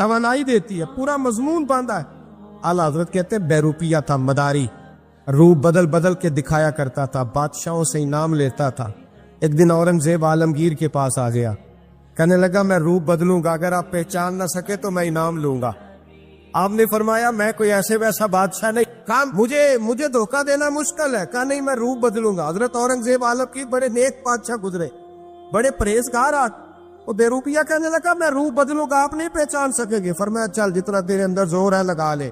توانائی دیتی ہے, پورا مضمون باندھا ہے. اعلیٰ حضرت کہتے ہیں بیروپیہ تھا, مداری, روپ بدل بدل کے دکھایا کرتا تھا, بادشاہوں سے انعام لیتا تھا. ایک دن اورنگزیب عالمگیر کے پاس آ گیا, کہنے لگا میں روپ بدلوں گا, اگر آپ پہچان نہ سکے تو میں انعام لوں گا. آپ نے فرمایا میں کوئی ایسے ویسا بادشاہ نہیں, کہا مجھے دھوکہ دینا مشکل ہے. کہا نہیں, میں روپ بدلوں گا. حضرت اورنگزیب عالمگیر بڑے نیک بادشاہ گزرے, بڑے پرہیزگار. وہ بیروپیہ کہنے لگا میں روپ بدلوں گا, آپ نہیں پہچان سکیں گے. فرمایا چل جتنا تیرے اندر زور ہے لگا لے.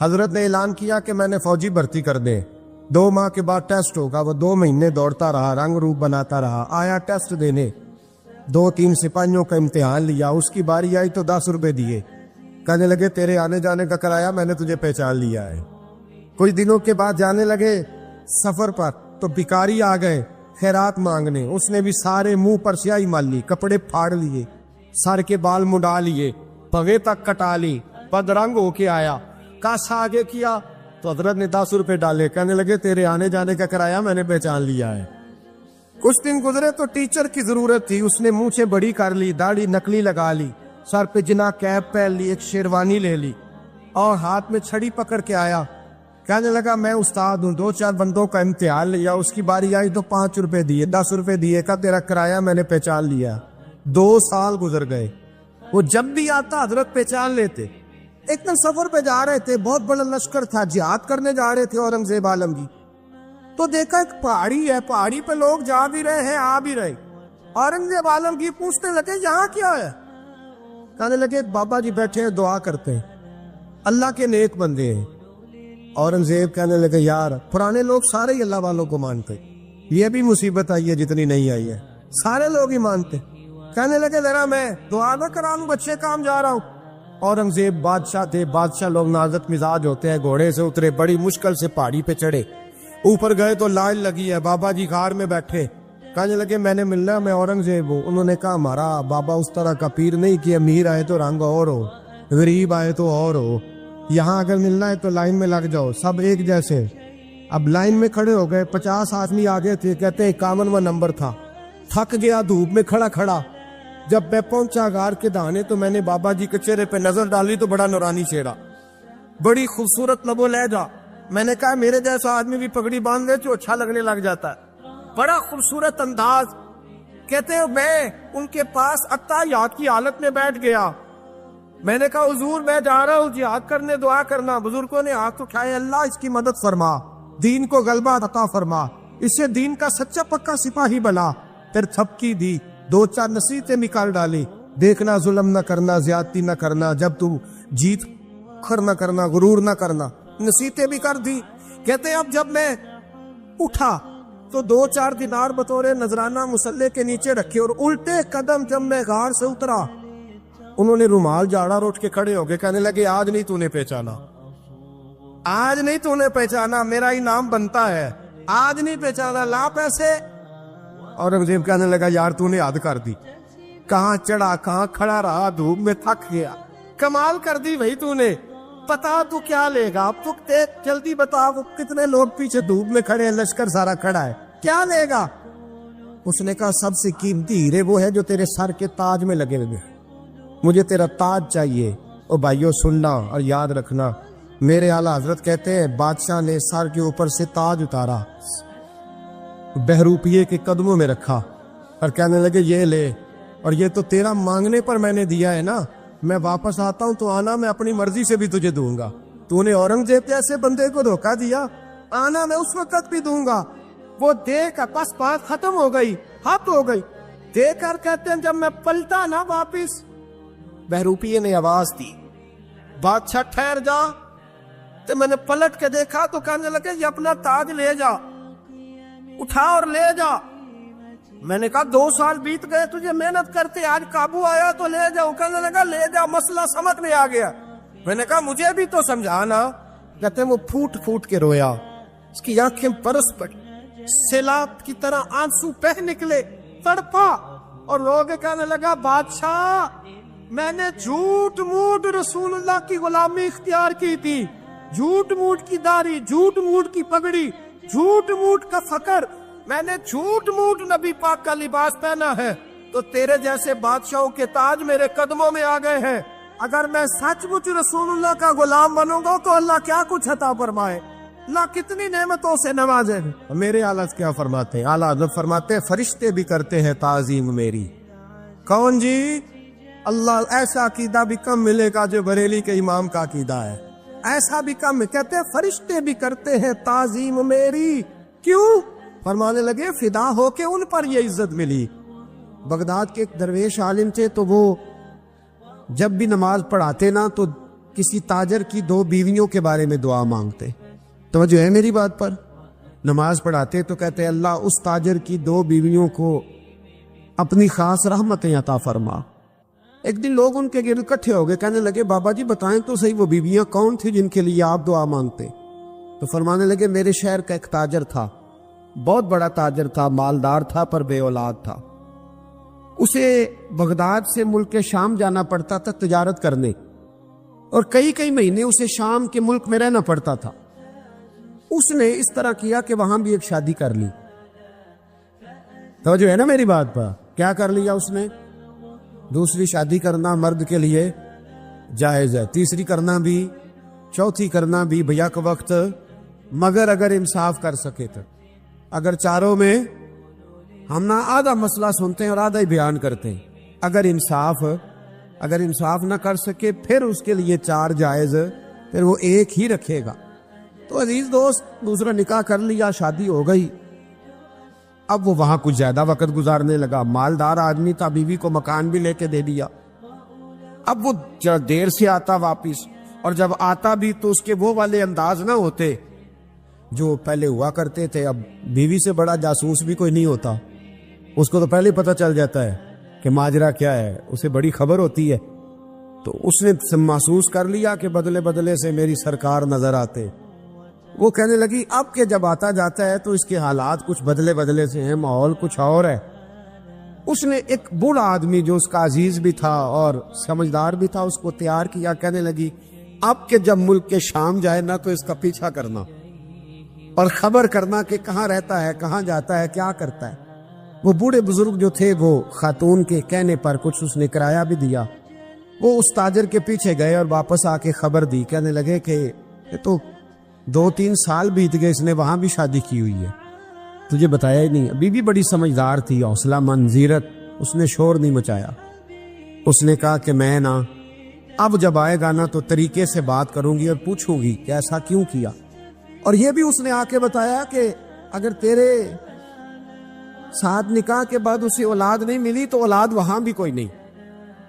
حضرت نے اعلان کیا کہ میں نے فوجی بھرتی کر دے, 2 ماہ کے بعد ٹیسٹ ہوگا. وہ 2 مہینے دوڑتا رہا, رنگ روپ بناتا رہا, آیا ٹیسٹ دینے, 2-3 سپاہیوں کا امتحان لیا. اس کی باری آئی تو 10 روپے دیے, کہنے لگے تیرے آنے جانے کا کرایہ میں نے تجھے پہچان لیا ہے. کچھ دنوں کے بعد جانے لگے سفر پر, تو بھکاری آ گئے خیرات مانگنے. اس نے بھی سارے منہ پر سیاہی مال لی, کپڑے پھاڑ لیے, سر کے بال مڈا لیے, پگے تک کٹا لی, بدرنگ ہو کے آیا. کاسا آگے کیا تو حضرت نے 10 روپے ڈالے, کہنے لگے تیرے آنے جانے کا کرایہ میں نے پہچان لیا ہے. کچھ دن گزرے تو ٹیچر کی ضرورت تھی. اس نے منہ سے بڑی کر لی, داڑھی نکلی لگا لی, سر پہ جنا کیپ پہن لی, ایک شیروانی لے لی اور ہاتھ میں چھڑی پکڑ کے آیا. کہنے لگا میں استاد ہوں, 2-4 بندوں کا امتحان لیا, اس کی باری آئی تو 5 روپے دیے, 10 روپے دیے, کا تیرا کرایہ میں نے پہچان لیا. 2 سال گزر گئے. وہ جب بھی آتا حضرت پہچان لیتے. ایک دن سفر پہ جا رہے تھے, بہت بڑا لشکر تھا, جہاد کرنے جا رہے تھے اورنگزیب عالمگیر. تو دیکھا ایک پہاڑی ہے, پہاڑی پہ لوگ جا بھی رہے ہیں آ بھی رہے. اورنگزیب عالمگیر پوچھنے لگے یہاں کیا ہے؟ کہنے لگے بابا جی بیٹھے ہیں دعا کرتے ہیں, اللہ کے نیک بندے ہیں. اورنگزیب کہنے لگے یار پرانے لوگ سارے ہی اللہ والوں کو مانتے, یہ بھی مصیبت آئی ہے جتنی نہیں آئی ہے, سارے لوگ ہی مانتے. کہنے لگے ذرا میں دعا نہ کرا لوں, بچے کام جا رہا ہوں. اورنگزیب بادشاہ تھے, بادشاہ لوگ نازک مزاج ہوتے ہیں. گھوڑے سے اترے, بڑی مشکل سے پہاڑی پہ چڑھے, اوپر گئے تو لائن لگی ہے, بابا جی غار میں بیٹھے. کہنے لگے میں نے ملنا, میں اورنگزیب ہوں. انہوں نے کہا ہمارا بابا اس طرح کا پیر نہیں کہ امیر آئے تو رنگ اور ہو, غریب آئے تو اور ہو. یہاں اگر ملنا ہے تو لائن میں لگ جاؤ, سب ایک جیسے. اب لائن میں کھڑے ہو گئے, 50 آدمی آگے تھے, کہتے ہیں 51واں نمبر تھا. تھک گیا دھوپ میں کھڑا کھڑا. جب میں پہنچا غار کے دانے تو میں نے بابا جی کے چہرے پہ نظر ڈالی تو بڑا نورانی چہرہ, بڑی خوبصورت لب و لہجہ. میں نے کہا میرے جیسا آدمی بھی پگڑی باندھ دے تو اچھا لگنے لگ جاتا ہے, بڑا خوبصورت انداز. کہتے ہیں میں ان کے پاس اتحیات کی حالت میں بیٹھ گیا. میں نے کہا حضور میں جا رہا ہوں جہاد کرنے, دعا کرنا. بزرگوں نے ہاتھ اٹھائے, اللہ اس کی مدد فرما, دین کو غلبہ عطا فرما, اسے دین کا سچا پکا سپاہی بنا. پھر تھپکی دی, 2-4 نصیحتیں نکال ڈالی. دیکھنا ظلم نہ کرنا, زیادتی نہ کرنا, جب تم جیت کر نہ کرنا, غرور نہ کرنا. نصیحتیں بھی کر دی. کہتے اب جب میں اٹھا تو 2-4 دینار بطور نذرانہ مسلح کے نیچے رکھے, اور الٹے قدم جب میں غار سے اترا انہوں نے رومال جاڑا اور اٹھ کے کھڑے ہو گئے. کہنے لگے آج نہیں تو نے پہچانا, آج نہیں تو نے پہچانا, میرا ہی نام بنتا ہے, آج نہیں پہچانا, لا پیسے. اورنگزیب کہنے لگا یار تو نے حد کر دی, کہاں چڑھا کہاں کھڑا رہا, دھوپ میں تھک گیا, کمال کر دی بھائی تو نے. پتا تو کیا لے گا, اب تو جلدی بتا, وہ کتنے لوگ پیچھے دھوپ میں کھڑے ہیں, لشکر سارا کھڑا ہے, کیا لے گا؟ اس نے کہا سب سے قیمتی ہیرے وہ ہے جو تیرے سر کے تاج میں لگے ہوئے, مجھے تیرا تاج چاہیے. او بھائیو سننا اور یاد رکھنا, میرے اعلیٰ حضرت کہتے ہیں بادشاہ نے سر کے اوپر سے تاج اتارا, بہروپیے کے قدموں میں رکھا اور کہنے لگے یہ لے, اور یہ تو تیرا مانگنے پر میں نے دیا ہے نا, میں واپس آتا ہوں تو آنا میں اپنی مرضی سے بھی تجھے دوں گا. تو نے اورنگزیب جیسے بندے کو دھوکہ دیا, آنا میں اس وقت بھی دوں گا. وہ دے کر بس بات ختم ہو گئی, ہاتھ ہو گئی. دے کر کہتے ہیں جب میں پلٹا نا واپس, بہروپیے نے آواز دی بادشاہ ٹھہر جا. تو میں نے پلٹ کے دیکھا تو کہنے لگے یہ اپنا تاج لے جا, اٹھا اور لے جا. میں نے کہا 2 سال بیت گئے تجھے محنت کرتے, آج قابو آیا تو لے جاؤ. کہنے لگا لے جا, مسئلہ سمجھ میں آ گیا. میں نے کہا مجھے بھی تو سمجھانا. کہتے ہیں وہ پھوٹ پھوٹ کے رویا, اس کی آنکھیں برس پڑی, سیلاب کی طرح آنسو بہہ نکلے, تڑپا اور رو کے کہنے لگا بادشاہ میں نے جھوٹ موٹ رسول اللہ کی غلامی اختیار کی تھی, جھوٹ موٹ کی داڑھی, جھوٹ موٹ کی پگڑی, جھوٹ موٹ کا فقر, میں نے جھوٹ موٹ نبی پاک کا لباس پہنا ہے, تو تیرے جیسے بادشاہوں کے تاج میرے قدموں میں آ گئے ہیں. اگر میں سچ مچ رسول اللہ کا غلام بنوں گا تو اللہ کیا کچھ عطا فرمائے، اللہ کتنی نعمتوں سے نوازے۔ میرے اعلیٰ کیا فرماتے ہیں؟ اعلیٰ حضرت فرماتے ہیں فرشتے بھی کرتے ہیں تعظیم میری۔ کون جی؟ اللہ ایسا عقیدہ بھی کم ملے گا جو بریلی کے امام کا عقیدہ ہے، ایسا بھی کم۔ کہتے ہیں فرشتے بھی کرتے ہیں تعظیم میری۔ کیوں؟ فرمانے لگے فدا ہو کے ان پر یہ عزت ملی۔ بغداد کے ایک درویش عالم تھے، تو وہ جب بھی نماز پڑھاتے نا تو کسی تاجر کی 2 بیویوں کے بارے میں دعا مانگتے۔ توجہ ہے میری بات پر؟ نماز پڑھاتے تو کہتے اللہ اس تاجر کی 2 بیویوں کو اپنی خاص رحمتیں عطا فرما۔ ایک دن لوگ ان کے گرد اکٹھے ہو گئے، کہنے لگے بابا جی بتائیں تو صحیح وہ بیویاں کون تھی جن کے لیے آپ دعا مانگتے؟ تو فرمانے لگے میرے شہر کا ایک تاجر تھا، بہت بڑا تاجر تھا، مالدار تھا پر بے اولاد تھا۔ اسے بغداد سے ملک شام جانا پڑتا تھا تجارت کرنے، اور کئی مہینے اسے شام کے ملک میں رہنا پڑتا تھا۔ اس نے اس طرح کیا کہ وہاں بھی ایک شادی کر لی۔ توجہ ہے نا میری بات پر؟ کیا کر لیا اس نے؟ دوسری شادی کرنا مرد کے لیے جائز ہے، تیسری کرنا بھی، چوتھی کرنا بھی بھیا کا وقت، مگر اگر انصاف کر سکے تو۔ اگر چاروں میں ہم نہ آدھا مسئلہ سنتے ہیں اور آدھا ہی بیان کرتے ہیں، اگر انصاف نہ کر سکے پھر اس کے لیے 4 جائز، پھر وہ ایک ہی رکھے گا۔ تو عزیز دوست دوسرا نکاح کر لیا، شادی ہو گئی، اب وہ وہاں کچھ زیادہ وقت گزارنے لگا، مالدار آدمی تھا، بیوی کو مکان بھی لے کے دے دیا۔ اب وہ دیر سے آتا واپس، اور جب آتا بھی تو اس کے وہ والے انداز نہ ہوتے جو پہلے ہوا کرتے تھے۔ اب بیوی سے بڑا جاسوس بھی کوئی نہیں ہوتا، اس کو تو پہلے پتہ چل جاتا ہے کہ ماجرا کیا ہے، اسے بڑی خبر ہوتی ہے۔ تو اس نے محسوس کر لیا کہ بدلے بدلے سے میری سرکار نظر آتے۔ وہ کہنے لگی اب کہ جب آتا جاتا ہے تو اس کے حالات کچھ بدلے بدلے سے ہیں، ماحول کچھ اور ہے۔ اس نے ایک بوڑھا آدمی جو اس کا عزیز بھی تھا اور سمجھدار بھی تھا اس کو تیار کیا، کہنے لگی اب کہ جب ملک کے شام جائے نا تو اس کا پیچھا کرنا اور خبر کرنا کہ کہاں رہتا ہے، کہاں جاتا ہے، کیا کرتا ہے۔ وہ بوڑھے بزرگ جو تھے وہ خاتون کے کہنے پر کچھ اس نے کرایہ بھی دیا، وہ اس تاجر کے پیچھے گئے اور واپس آ کے خبر دی، کہنے لگے کہ یہ تو 2-3 سال بیت گئے، اس نے وہاں بھی شادی کی ہوئی ہے، تجھے بتایا ہی نہیں۔ بیوی بڑی سمجھدار تھی، حوصلہ مند، زیرت، اس نے شور نہیں مچایا۔ اس نے کہا کہ میں نا اب جب آئے گا نا تو طریقے سے بات کروں گی اور پوچھوں گی کہ ایسا کیوں کیا، اور یہ بھی اس نے آ کے بتایا کہ اگر تیرے ساتھ نکاح کے بعد اسے اولاد نہیں ملی تو اولاد وہاں بھی کوئی نہیں،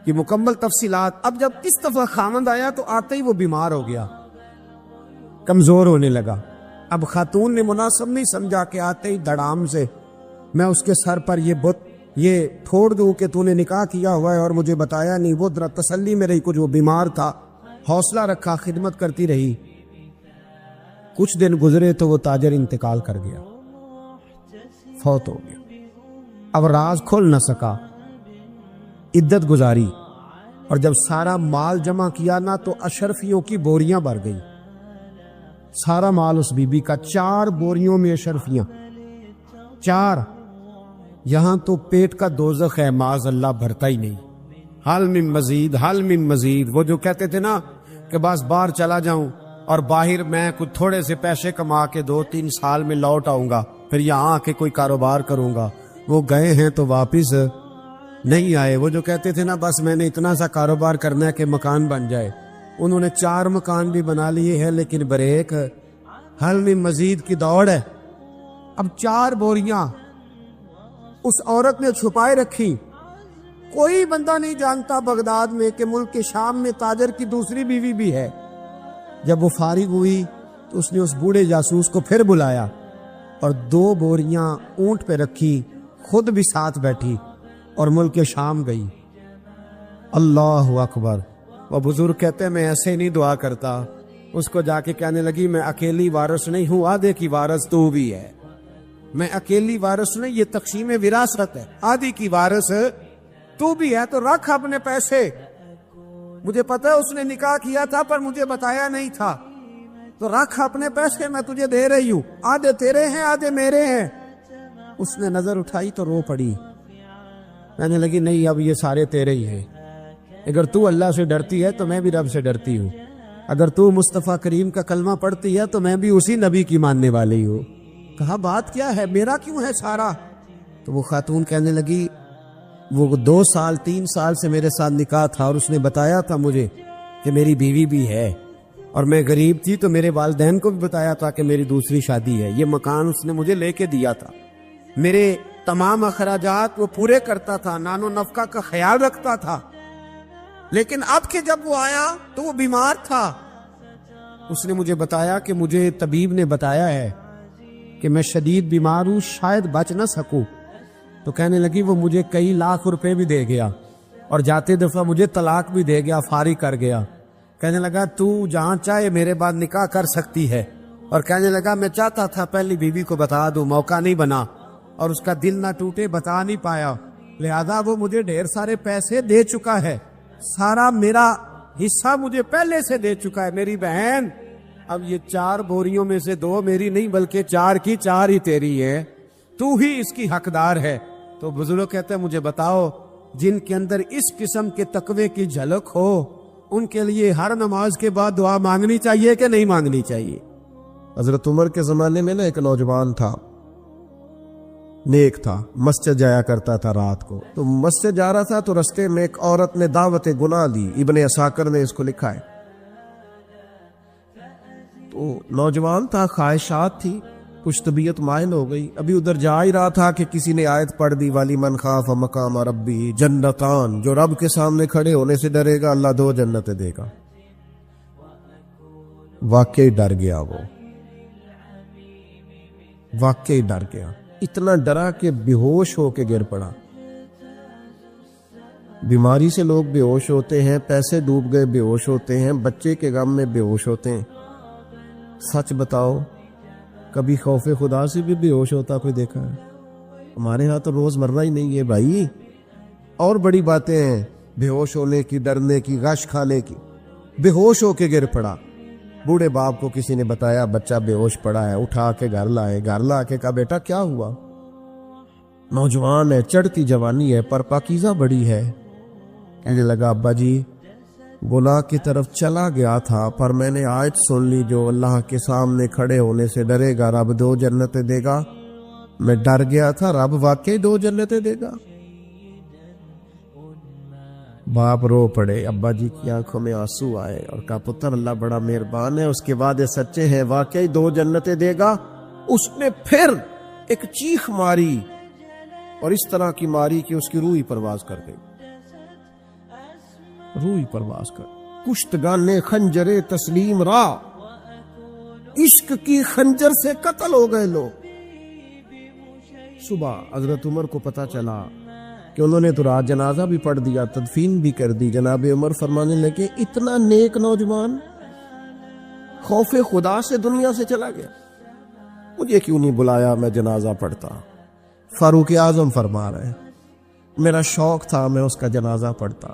کہ مکمل تفصیلات۔ اب جب اس دفعہ خامند آیا تو آتے ہی وہ بیمار ہو گیا، کمزور ہونے لگا۔ اب خاتون نے مناسب نہیں سمجھا کہ آتے ہی دڑام سے میں اس کے سر پر یہ بت یہ پھوڑ دوں کہ تو نے نکاح کیا ہوا ہے اور مجھے بتایا نہیں۔ وہ ذرا تسلی میں رہی، کچھ وہ بیمار تھا، حوصلہ رکھا، خدمت کرتی رہی۔ کچھ دن گزرے تو وہ تاجر انتقال کر گیا، فوت ہو گیا۔ اب راز کھول نہ سکا، عدت گزاری، اور جب سارا مال جمع کیا نا تو اشرفیوں کی بوریاں بھر گئی، سارا مال اس بی بی کا، 4 بوریوں میں اشرفیاں، 4۔ یہاں تو پیٹ کا دوزخ ہے، معاذ اللہ بھرتا ہی نہیں۔ حل من مزید، حل من مزید۔ وہ جو کہتے تھے نا کہ بس باہر چلا جاؤں اور باہر میں کچھ تھوڑے سے پیسے کما کے 2-3 سال میں لوٹ آؤں گا، پھر یہاں آ کے کوئی کاروبار کروں گا، وہ گئے ہیں تو واپس نہیں آئے۔ وہ جو کہتے تھے نا بس میں نے اتنا سا کاروبار کرنا ہے کہ مکان بن جائے، انہوں نے 4 مکان بھی بنا لیے ہیں، لیکن بریک حل میں مزید کی دوڑ ہے۔ اب 4 بوریاں اس عورت نے چھپائے رکھی، کوئی بندہ نہیں جانتا بغداد میں کہ ملک کے شام میں تاجر کی دوسری بیوی بھی ہے۔ جب وہ فارغ ہوئی تو اس نے اس بوڑھے جاسوس کو پھر بلایا اور 2 بوریاں اونٹ پہ رکھی، خود بھی ساتھ بیٹھی اور ملک شام گئی۔ اللہ اکبر۔ وہ بزرگ کہتے ہیں میں ایسے نہیں دعا کرتا، اس کو جا کے کہنے لگی میں اکیلی وارث نہیں ہوں، آدھے کی وارث تو بھی ہے، میں اکیلی وارث نہیں، یہ تقسیم وراثت ہے، آدھی کی وارث تو بھی ہے، تو رکھ اپنے پیسے، مجھے پتا ہے اس نے نکاح کیا تھا پر مجھے بتایا نہیں تھا، تو رکھ اپنے پیسے، میں تجھے دے رہی ہوں، آدھے تیرے ہیں آدھے میرے ہیں۔ اس نے نظر اٹھائی تو رو پڑی، کہنے لگی نہیں اب یہ سارے تیرے ہی ہیں، اگر تو اللہ سے ڈرتی ہے تو میں بھی رب سے ڈرتی ہوں، اگر تو مصطفیٰ کریم کا کلمہ پڑھتی ہے تو میں بھی اسی نبی کی ماننے والی ہوں۔ کہا بات کیا ہے، میرا کیوں ہے سارا؟ تو وہ خاتون کہنے لگی وہ 2 سال 3 سال سے میرے ساتھ نکاح تھا اور اس نے بتایا تھا مجھے کہ میری بیوی بھی ہے، اور میں غریب تھی تو میرے والدین کو بھی بتایا تھا کہ میری دوسری شادی ہے۔ یہ مکان اس نے مجھے لے کے دیا تھا، میرے تمام اخراجات وہ پورے کرتا تھا، نان و نفقہ کا خیال رکھتا تھا، لیکن اب کہ جب وہ آیا تو وہ بیمار تھا۔ اس نے مجھے بتایا کہ مجھے طبیب نے بتایا ہے کہ میں شدید بیمار ہوں، شاید بچ نہ سکوں۔ تو کہنے لگی وہ مجھے کئی لاکھ روپے بھی دے گیا اور جاتے دفعہ مجھے طلاق بھی دے گیا، فارغ کر گیا۔ کہنے لگا تو جہاں چاہے میرے بعد نکاح کر سکتی ہے، اور کہنے لگا میں چاہتا تھا پہلی بیوی کو بتا دوں، موقع نہیں بنا اور اس کا دل نہ ٹوٹے، بتا نہیں پایا، لہذا وہ مجھے ڈھیر سارے پیسے دے چکا ہے، سارا میرا حصہ مجھے پہلے سے دے چکا ہے۔ میری بہن اب یہ 4 بوریوں میں سے 2 میری نہیں بلکہ 4 کی 4 ہی تیری ہے، تو ہی اس کی حقدار ہے۔ تو بزرگ کہتے ہیں مجھے بتاؤ جن کے اندر اس قسم کے تقوی کی جھلک ہو ان کے لیے ہر نماز کے بعد دعا مانگنی چاہیے کہ نہیں مانگنی چاہیے؟ حضرت عمر کے زمانے میں ایک نوجوان تھا، نیک تھا، مسجد جایا کرتا تھا رات کو۔ تو مسجد جا رہا تھا تو رستے میں ایک عورت نے دعوت گناہ دی، ابن عساکر نے اس کو لکھا ہے۔ تو نوجوان تھا، خواہشات تھی، کچھ طبیعت مائل ہو گئی، ابھی ادھر جا ہی رہا تھا کہ کسی نے آیت پڑھ دی والی من خاف مقام ربی جنتان، جو رب کے سامنے کھڑے ہونے سے ڈرے گا اللہ 2 جنتیں دے گا۔ واقعی ڈر گیا، وہ واقعی ڈر گیا، اتنا ڈرا کہ بے ہوش ہو کے گر پڑا۔ بیماری سے لوگ بے ہوش ہوتے ہیں، پیسے ڈوب گئے بے ہوش ہوتے ہیں، بچے کے غم میں بے ہوش ہوتے ہیں۔ سچ بتاؤ کبھی خوف خدا سے بھی بے ہوش ہوتا کوئی دیکھا ہے؟ ہمارے ہاں تو روز مرہ ہی نہیں ہے بھائی، اور بڑی باتیں ہیں بے ہوش ہونے کی، ڈرنے کی، غش کھانے کی۔ بے ہوش ہو کے گر پڑا، بوڑھے باپ کو کسی نے بتایا بچہ بے ہوش پڑا ہے، اٹھا کے گھر لائے، گھر لا کے کہا بیٹا کیا ہوا؟ نوجوان ہے، چڑھتی جوانی ہے پر پاکیزہ بڑی ہے۔ کہنے لگا ابا جی گناہ کی طرف چلا گیا تھا پر میں نے آیت سن لی جو اللہ کے سامنے کھڑے ہونے سے ڈرے گا رب 2 جنتیں دے گا، میں ڈر گیا تھا، رب واقعی 2 جنتیں دے گا۔ باپ رو پڑے، ابا جی کی آنکھوں میں آنسو آئے اور کہا پتر اللہ بڑا مہربان ہے، اس کے وعدے سچے ہیں، واقعی 2 جنتیں دے گا۔ اس نے پھر ایک چیخ ماری اور اس طرح کی ماری کہ اس کی روح ہی پرواز کر گئی، روح ہی پرواز کر۔ کشتگانے خنجر تسلیم را، عشق کی خنجر سے قتل ہو گئے لوگ۔ صبح حضرت عمر کو پتا چلا کہ انہوں نے تو رات جنازہ بھی پڑھ دیا، تدفین بھی کر دی۔ جناب عمر فرمانے لگے اتنا نیک نوجوان خوف خدا سے دنیا سے چلا گیا، مجھے کیوں نہیں بلایا میں جنازہ پڑھتا؟ فاروق اعظم فرما رہے ہیں میرا شوق تھا میں اس کا جنازہ پڑھتا۔